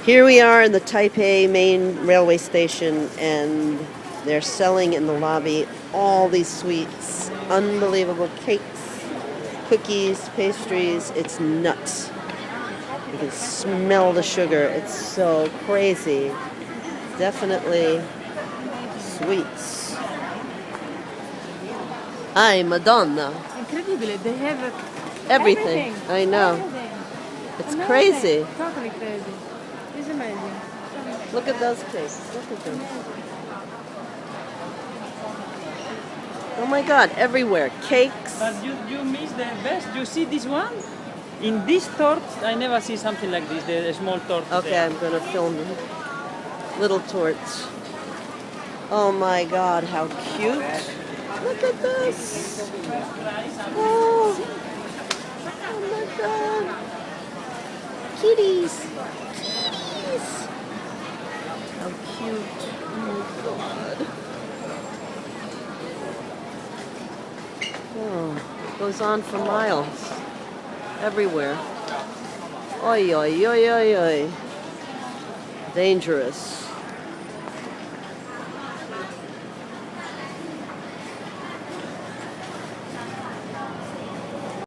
Here we are in the Taipei main railway station, and they're selling in the lobby all these sweets. Unbelievable cakes, cookies, pastries. It's nuts. You can smell the sugar. It's so crazy. Definitely sweets. Ay, Madonna. Incredibile, they have Everything. I know. It's crazy. Totally crazy. It's amazing. Look at those cakes. Look at them. Oh my God, everywhere. Cakes. But you miss the best. You see this one? In this tort, I never see something like this, the small tort. Okay, there. I'm going to film them. Little torts. Oh my God, how cute. Look at this. Oh, oh my God. Kitties. Kitties. How cute. Oh my God. Oh, goes on for miles. Everywhere. Oi, oi, oi, oi, oi. Dangerous.